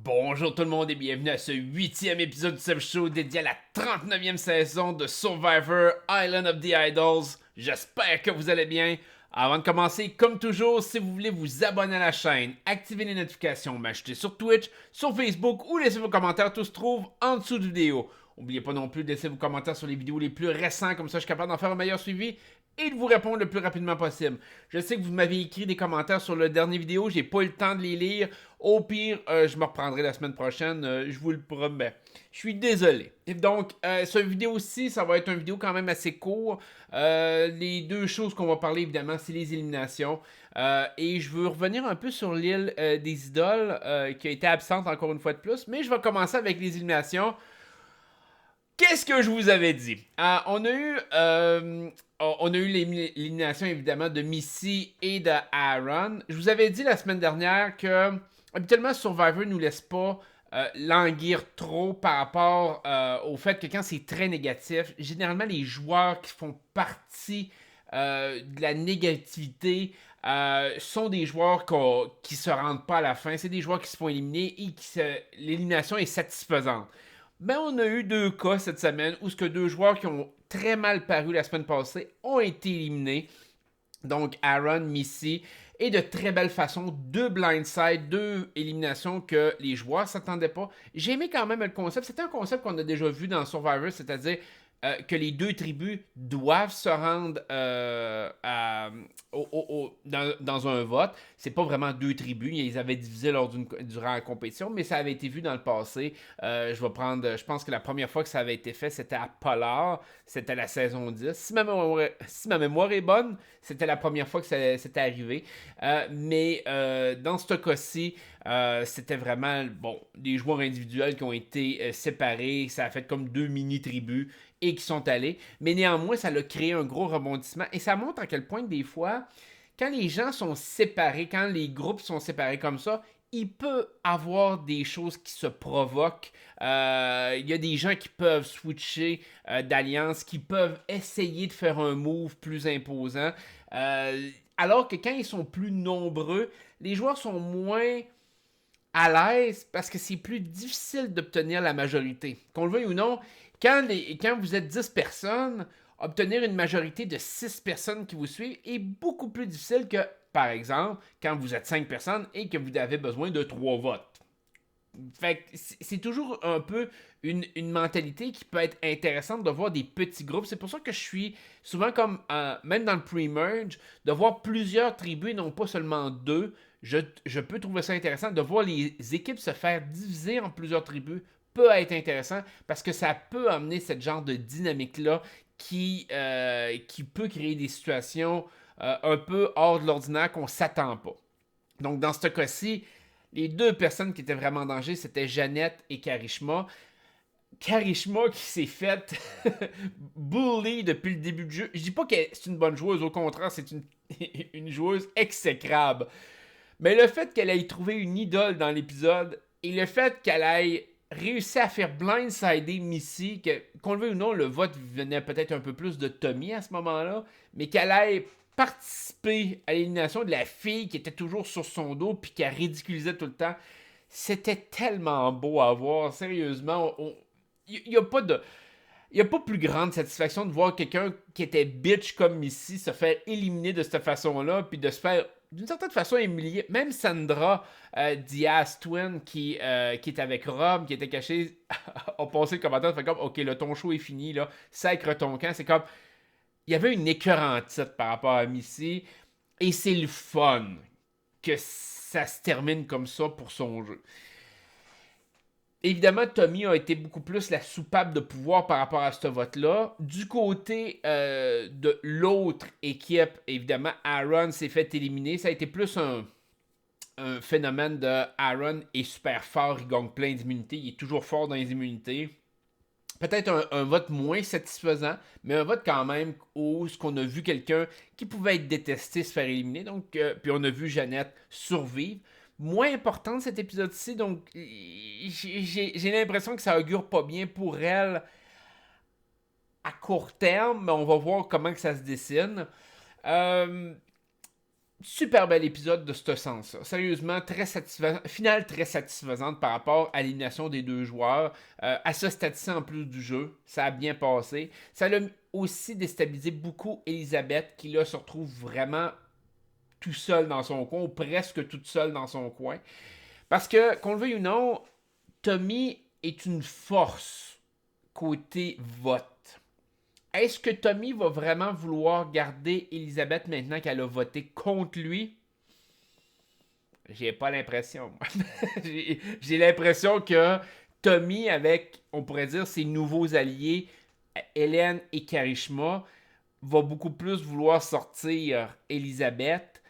Bonjour tout le monde et bienvenue à ce 8e épisode du Seb Show dédié à la 39e saison de Survivor Island of the Idols. J'espère que vous allez bien. Avant de commencer, comme toujours, si vous voulez vous abonner à la chaîne, activer les notifications, m'acheter sur Twitch, sur Facebook ou laisser vos commentaires, tout se trouve en dessous de la vidéo. N'oubliez pas non plus de laisser vos commentaires sur les vidéos les plus récents, comme ça je suis capable d'en faire un meilleur suivi et de vous répondre le plus rapidement possible. Je sais que vous m'avez écrit des commentaires sur le dernier vidéo, j'ai pas eu le temps de les lire. Au pire, je me reprendrai la semaine prochaine, je vous le promets. Je suis désolé. Et donc, cette vidéo-ci, ça va être une vidéo quand même assez courte. Les deux choses qu'on va parler, évidemment, c'est les éliminations. Et je veux revenir un peu sur l'île des idoles, qui a été absente encore une fois de plus. Mais je vais commencer avec les éliminations. Qu'est-ce que je vous avais dit? On a eu l'élimination évidemment de Missy et de Aaron. Je vous avais dit la semaine dernière que habituellement Survivor nous laisse pas languir trop par rapport au fait que quand c'est très négatif, généralement les joueurs qui font partie de la négativité sont des joueurs qui se rendent pas à la fin. C'est des joueurs qui se font éliminer et l'élimination est satisfaisante. Ben, on a eu deux cas cette semaine où ce que deux joueurs qui ont très mal paru la semaine passée ont été éliminés. Donc Aaron, Missy, et de très belle façon, deux blindside, deux éliminations que les joueurs ne s'attendaient pas. J'ai aimé quand même le concept. C'était un concept qu'on a déjà vu dans Survivor, c'est-à-dire que les deux tribus doivent se rendre dans un vote. C'est pas vraiment deux tribus, ils avaient divisé durant la compétition, mais ça avait été vu dans le passé. Je pense que la première fois que ça avait été fait, c'était à Polar, c'était la saison 10. Si ma mémoire est bonne, c'était la première fois que c'était arrivé. Mais dans ce cas-ci, c'était vraiment des joueurs individuels qui ont été séparés. Ça a fait comme deux mini-tribus et qui sont allés. Mais néanmoins, ça a créé un gros rebondissement. Et ça montre à quel point, des fois, quand les gens sont séparés, quand les groupes sont séparés comme ça, il peut avoir des choses qui se provoquent. Il y a des gens qui peuvent switcher d'alliance, qui peuvent essayer de faire un move plus imposant. Alors que quand ils sont plus nombreux, les joueurs sont moins à l'aise parce que c'est plus difficile d'obtenir la majorité. Qu'on le veuille ou non, quand vous êtes 10 personnes, obtenir une majorité de 6 personnes qui vous suivent est beaucoup plus difficile que, par exemple, quand vous êtes 5 personnes et que vous avez besoin de 3 votes. Fait que c'est toujours un peu une mentalité qui peut être intéressante de voir des petits groupes. C'est pour ça que je suis souvent comme, même dans le pre-merge, de voir plusieurs tribus, non pas seulement deux. Je peux trouver ça intéressant. De voir les équipes se faire diviser en plusieurs tribus peut être intéressant parce que ça peut amener ce genre de dynamique-là qui peut créer des situations un peu hors de l'ordinaire qu'on ne s'attend pas. Donc, dans ce cas-ci, les deux personnes qui étaient vraiment en danger, c'était Jeannette et Karishma. Karishma qui s'est faite bully depuis le début du jeu. Je dis pas que c'est une bonne joueuse, au contraire, c'est une joueuse exécrable. Mais le fait qu'elle ait trouvé une idole dans l'épisode et le fait qu'elle ait réussi à faire blindsider Missy, qu'on le veuille ou non, le vote venait peut-être un peu plus de Tommy à ce moment-là, mais qu'elle ait participé à l'élimination de la fille qui était toujours sur son dos puis qui a ridiculisé tout le temps. C'était tellement beau à voir, sérieusement. Il n'y a pas de... Il n'y a pas plus grande satisfaction de voir quelqu'un qui était bitch comme Missy se faire éliminer de cette façon-là, puis de se faire, d'une certaine façon, humilier. Même Sandra Diaz Twin, qui est avec Rob, qui était caché, a passé le commentaire, fait comme, OK, là, ton show est fini, là, sacre ton camp. C'est comme, il y avait une écœurantite par rapport à Missy, et c'est le fun que ça se termine comme ça pour son jeu. Évidemment, Tommy a été beaucoup plus la soupape de pouvoir par rapport à ce vote-là. Du côté de l'autre équipe, évidemment, Aaron s'est fait éliminer. Ça a été plus un phénomène de Aaron est super fort, il gagne plein d'immunités, il est toujours fort dans les immunités. Peut-être un vote moins satisfaisant, mais un vote quand même où ce qu'on a vu quelqu'un qui pouvait être détesté se faire éliminer. Donc, puis on a vu Jeannette survivre. Moins importante cet épisode-ci, donc j'ai l'impression que ça augure pas bien pour elle à court terme, mais on va voir comment que ça se dessine. super bel épisode de ce sens-là. Sérieusement, très satisfaisant. Finale très satisfaisante par rapport à l'élimination des deux joueurs. À ce stade-ci, en plus du jeu, ça a bien passé. Ça l'a aussi déstabilisé beaucoup Elisabeth, qui là se retrouve vraiment tout seul dans son coin, ou presque toute seule dans son coin. Parce que, qu'on le veuille ou non, Tommy est une force côté vote. Est-ce que Tommy va vraiment vouloir garder Elisabeth maintenant qu'elle a voté contre lui? J'ai pas l'impression. J'ai l'impression que Tommy, avec, on pourrait dire, ses nouveaux alliés, Hélène et Karishma, va beaucoup plus vouloir sortir Elisabeth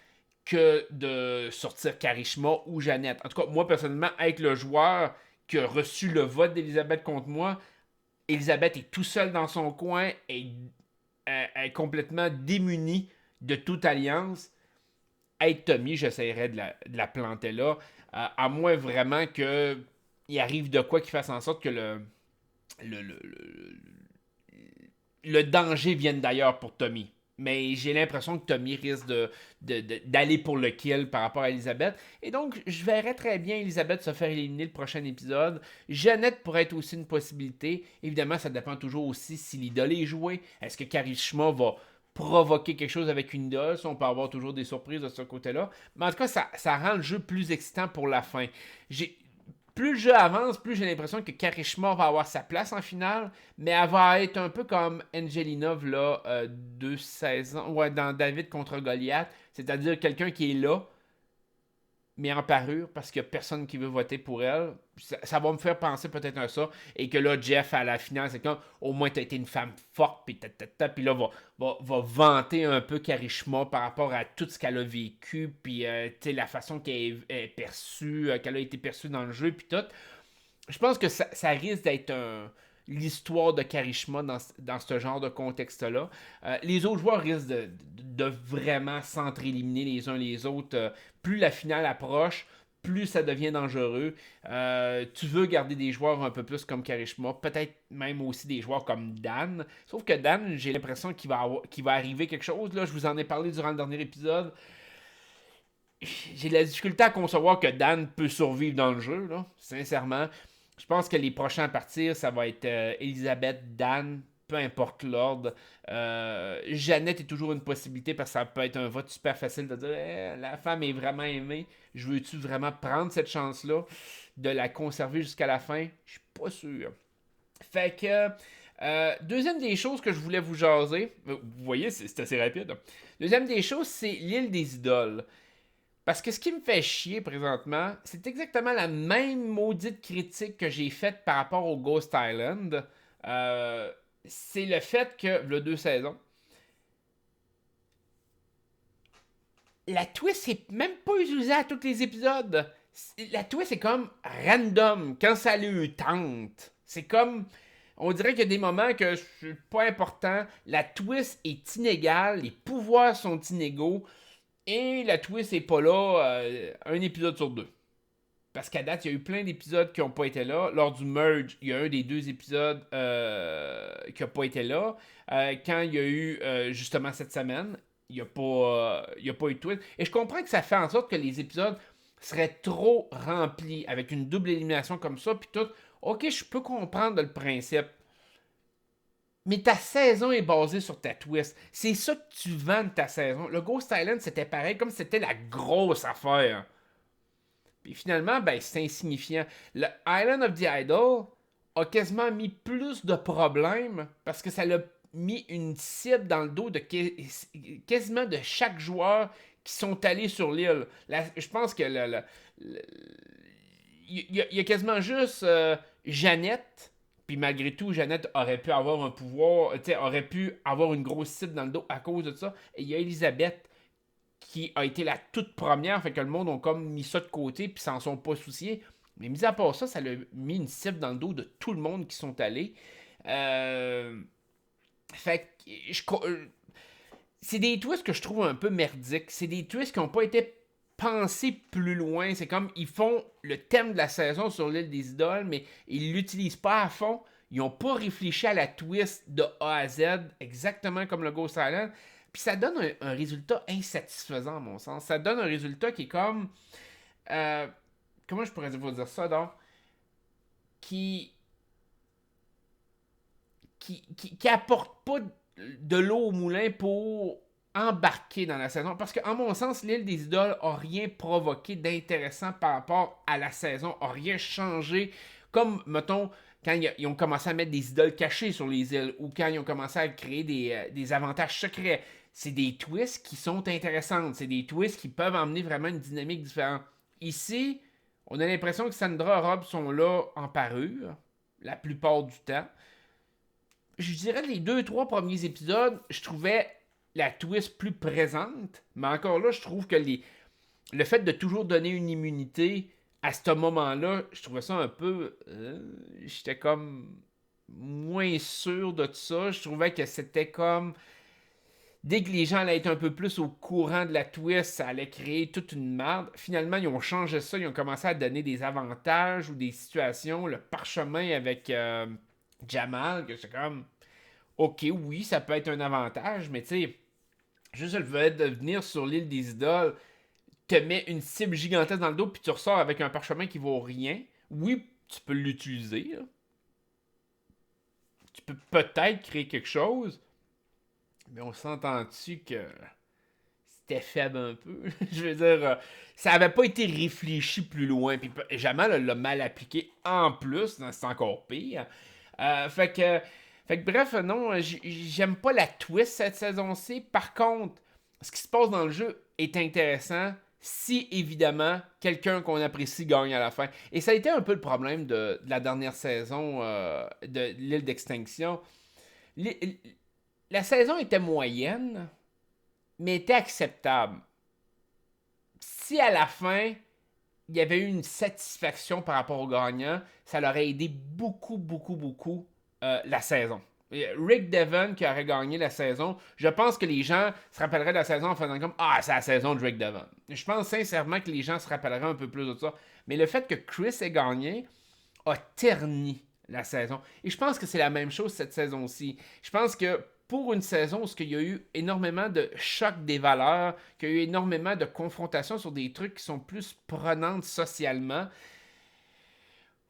que de sortir Karishma ou Jeannette. En tout cas, moi, personnellement, être le joueur qui a reçu le vote d'Elisabeth contre moi, Elisabeth est tout seul dans son coin et est complètement démunie de toute alliance. Être Tommy, j'essaierais de la planter là. À moins vraiment qu'il arrive de quoi qui fasse en sorte que le, le, le, le danger vienne d'ailleurs pour Tommy. Mais j'ai l'impression que Tommy risque d'aller pour le kill par rapport à Elisabeth. Et donc, je verrais très bien Elisabeth se faire éliminer le prochain épisode. Jeannette pourrait être aussi une possibilité. Évidemment, ça dépend toujours aussi si l'idole est jouée. Est-ce que Karishma va provoquer quelque chose avec une idole? On peut avoir toujours des surprises de ce côté-là. Mais en tout cas, ça rend le jeu plus excitant pour la fin. Plus le jeu avance, plus j'ai l'impression que Karishma va avoir sa place en finale, mais elle va être un peu comme Angelina, là, 2 saisons, ouais, dans David contre Goliath, c'est-à-dire quelqu'un qui est là, mais en parure, parce qu'il n'y a personne qui veut voter pour elle. Ça va me faire penser peut-être à ça, et que là, Jeff, à la finale, c'est comme, au moins, tu as été une femme forte, puis là, va vanter un peu Karishma par rapport à tout ce qu'elle a vécu, puis la façon qu'elle est perçue, qu'elle a été perçue dans le jeu, puis tout. Je pense que ça risque d'être l'histoire de Karishma dans ce genre de contexte-là. Les autres joueurs risquent de vraiment s'entre-éliminer les uns les autres. Plus la finale approche, plus ça devient dangereux. Tu veux garder des joueurs un peu plus comme Karishma, peut-être même aussi des joueurs comme Dan. Sauf que Dan, j'ai l'impression qu'il va arriver quelque chose. Là, je vous en ai parlé durant le dernier épisode. J'ai de la difficulté à concevoir que Dan peut survivre dans le jeu, là, sincèrement. Je pense que les prochains à partir, ça va être Elisabeth, Dan, peu importe l'ordre. Jeannette est toujours une possibilité parce que ça peut être un vote super facile de dire la femme est vraiment aimée. Je veux-tu vraiment prendre cette chance-là de la conserver jusqu'à la fin? Je suis pas sûr. Fait que, deuxième des choses que je voulais vous jaser, vous voyez, c'est assez rapide. Deuxième des choses, c'est l'île des idoles. Parce que ce qui me fait chier présentement, c'est exactement la même maudite critique que j'ai faite par rapport au Ghost Island. C'est le fait que, le 2 saisons, la twist c'est même pas utilisée à tous les épisodes. La twist est comme random quand ça lui tente. C'est comme, on dirait qu'il y a des moments que c'est pas important. La twist est inégale, les pouvoirs sont inégaux. Et la twist n'est pas là un épisode sur deux. Parce qu'à date, il y a eu plein d'épisodes qui n'ont pas été là. Lors du merge, il y a un des 2 épisodes qui n'a pas été là. Quand il y a eu justement cette semaine, il n'y a pas eu de twist. Et je comprends que ça fait en sorte que les épisodes seraient trop remplis avec une double élimination comme ça. Puis tout. Ok, je peux comprendre le principe. Mais ta saison est basée sur ta twist. C'est ça que tu vends de ta saison. Le Ghost Island, c'était pareil, comme c'était la grosse affaire. Puis finalement, ben, c'est insignifiant. Le Island of the Idol a quasiment mis plus de problèmes parce que ça l'a mis une cible dans le dos de quasiment de chaque joueur qui sont allés sur l'île. Je pense que il y a quasiment juste Jeannette. Puis malgré tout, Jeannette aurait pu avoir un pouvoir, aurait pu avoir une grosse cible dans le dos à cause de ça. Et il y a Elisabeth qui a été la toute première, fait que le monde a comme mis ça de côté puis s'en sont pas souciés. Mais mis à part ça, ça l'a mis une cible dans le dos de tout le monde qui sont allés. Fait que c'est des twists que je trouve un peu merdiques. C'est des twists qui n'ont pas été pensés plus loin. C'est comme ils font le thème de la saison sur l'île des idoles, mais ils l'utilisent pas à fond. Ils n'ont pas réfléchi à la twist de A à Z, exactement comme le Ghost Island. Puis ça donne un résultat insatisfaisant, à mon sens. Ça donne un résultat qui est comme... euh, comment je pourrais vous dire ça, donc? Qui, qui apporte pas de l'eau au moulin pour embarquer dans la saison. Parce qu'en mon sens, l'île des idoles a rien provoqué d'intéressant par rapport à la saison, a rien changé. Comme, mettons, quand ils ont commencé à mettre des idoles cachées sur les îles ou quand ils ont commencé à créer des avantages secrets. C'est des twists qui sont intéressantes. C'est des twists qui peuvent emmener vraiment une dynamique différente. Ici, on a l'impression que Sandra et Rob sont là en parure, la plupart du temps. Je dirais que les 2-3 premiers épisodes, je trouvais la twist plus présente. Mais encore là, je trouve que le fait de toujours donner une immunité à ce moment-là, je trouvais ça un peu... j'étais comme moins sûr de tout ça. Je trouvais que c'était comme... Dès que les gens allaient être un peu plus au courant de la twist, ça allait créer toute une merde. Finalement, ils ont changé ça. Ils ont commencé à donner des avantages ou des situations. Le parchemin avec Jamal, que c'est comme... Ok, oui, ça peut être un avantage, mais tu sais, juste le fait de venir sur l'île des idoles te met une cible gigantesque dans le dos, puis tu ressors avec un parchemin qui vaut rien. Oui, tu peux l'utiliser. Là. Tu peux peut-être créer quelque chose, mais on s'entend-tu que c'était faible un peu? Je veux dire, ça avait pas été réfléchi plus loin, puis Jamal l'a mal appliqué en plus, c'est encore pire. Bref, non, j'aime pas la twist cette saison-ci. Par contre, ce qui se passe dans le jeu est intéressant si, évidemment, quelqu'un qu'on apprécie gagne à la fin. Et ça a été un peu le problème de la dernière saison de l'île d'extinction. La saison était moyenne, mais était acceptable. Si à la fin, il y avait eu une satisfaction par rapport au gagnant, ça leur aurait aidé beaucoup, beaucoup, beaucoup la saison. Rick Devon qui aurait gagné la saison, je pense que les gens se rappelleraient de la saison en faisant comme Ah, c'est la saison de Rick Devon. Je pense sincèrement que les gens se rappelleraient un peu plus de ça. Mais le fait que Chris ait gagné a terni la saison. Et je pense que c'est la même chose cette saison-ci. Je pense que pour une saison où il y a eu énormément de chocs des valeurs, qu'il y a eu énormément de confrontations sur des trucs qui sont plus prenantes socialement,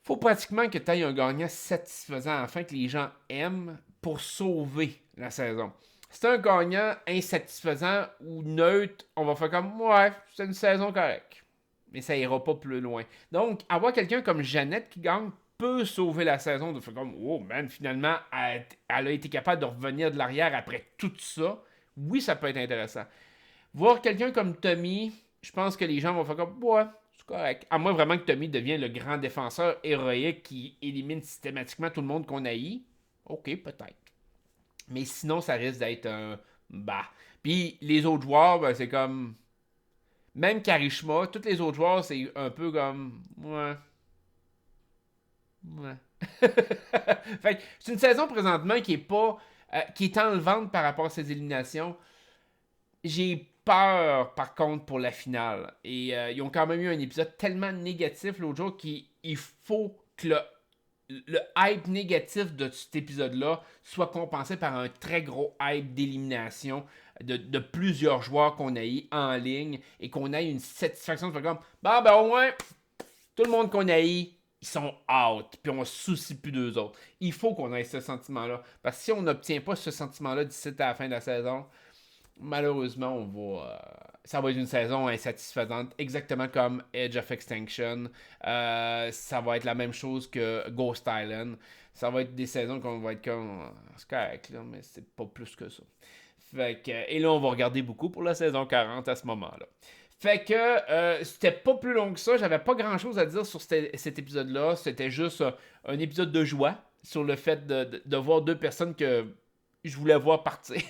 faut pratiquement que tu aies un gagnant satisfaisant afin que les gens aiment pour sauver la saison. Si c'est un gagnant insatisfaisant ou neutre, on va faire comme ouais, c'est une saison correcte. Mais ça ira pas plus loin. Donc, avoir quelqu'un comme Jeannette qui gagne peut sauver la saison. De faire comme oh man, finalement, elle a été capable de revenir de l'arrière après tout ça. Oui, ça peut être intéressant. Voir quelqu'un comme Tommy, je pense que les gens vont faire comme ouais, c'est correct. À moins vraiment que Tommy devienne le grand défenseur héroïque qui élimine systématiquement tout le monde qu'on haït. Ok, peut-être. Mais sinon, ça risque d'être un bah. Puis les autres joueurs, ben, c'est comme. Même Karishma, tous les autres joueurs, c'est un peu comme. Ouais. Ouais. Fait que c'est une saison présentement qui est pas. Qui est enlevante par rapport à ces éliminations. J'ai peur, par contre, pour la finale. Et ils ont quand même eu un épisode tellement négatif l'autre jour qu'il faut que le hype négatif de cet épisode-là soit compensé par un très gros hype d'élimination de plusieurs joueurs qu'on a eu en ligne et qu'on ait une satisfaction de faire comme bah ben au moins tout le monde qu'on a eu ils sont out puis on se soucie plus d'eux autres. Il faut qu'on ait ce sentiment-là parce que si on n'obtient pas ce sentiment-là d'ici à la fin de la saison, malheureusement, ça va être une saison insatisfaisante, exactement comme Edge of Extinction. Ça va être la même chose que Ghost Island. Ça va être des saisons qu'on va être comme. C'est correct, là, mais c'est pas plus que ça. Et là, on va regarder beaucoup pour la saison 40 à ce moment-là. Fait que c'était pas plus long que ça. J'avais pas grand chose à dire sur cet épisode-là. C'était juste un épisode de joie sur le fait de voir deux personnes que je voulais voir partir.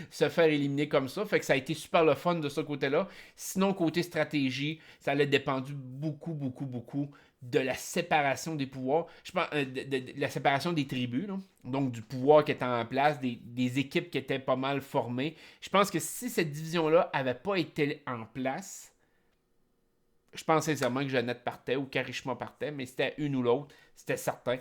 Se faire éliminer comme ça. Fait que ça a été super le fun de ce côté-là. Sinon, côté stratégie, ça a dépendu beaucoup, beaucoup, beaucoup de la séparation des pouvoirs. Je pense de la séparation des tribus, là. Donc du pouvoir qui était en place, des équipes qui étaient pas mal formées. Je pense que si cette division-là avait pas été en place, je pense sincèrement que Jeannette partait ou Karishma partait, mais c'était une ou l'autre, c'était certain.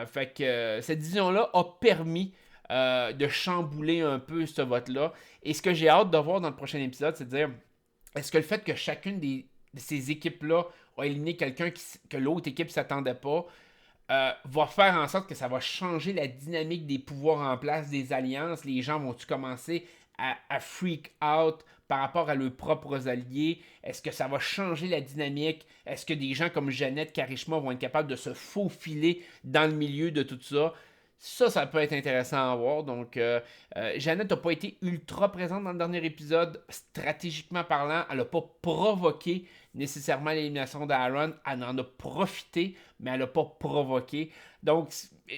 Fait que cette division-là a permis de chambouler un peu ce vote-là. Et ce que j'ai hâte de voir dans le prochain épisode, c'est de dire, est-ce que le fait que chacune de ces équipes-là a éliminé quelqu'un que l'autre équipe ne s'attendait pas, va faire en sorte que ça va changer la dynamique des pouvoirs en place, des alliances. Les gens vont-tu commencer à freak out par rapport à leurs propres alliés? Est-ce que ça va changer la dynamique? Est-ce que des gens comme Jeannette, Karishma vont être capables de se faufiler dans le milieu de tout ça? Ça peut être intéressant à voir. Donc, Jeannette n'a pas été ultra présente dans le dernier épisode, stratégiquement parlant. Elle n'a pas provoqué nécessairement l'élimination d'Aaron. Elle en a profité, mais elle n'a pas provoqué. Donc,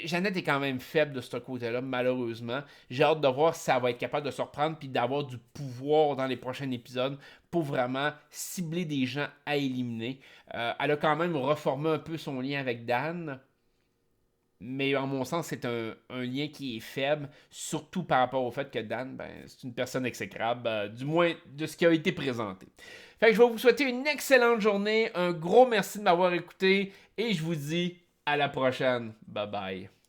Jeannette est quand même faible de ce côté-là, malheureusement. J'ai hâte de voir si ça va être capable de se reprendre puis d'avoir du pouvoir dans les prochains épisodes pour vraiment cibler des gens à éliminer. Elle a quand même reformé un peu son lien avec Dan. Mais en mon sens, c'est un lien qui est faible, surtout par rapport au fait que Dan, c'est une personne exécrable, du moins de ce qui a été présenté. Fait que je vais vous souhaiter une excellente journée, un gros merci de m'avoir écouté, et je vous dis à la prochaine. Bye bye.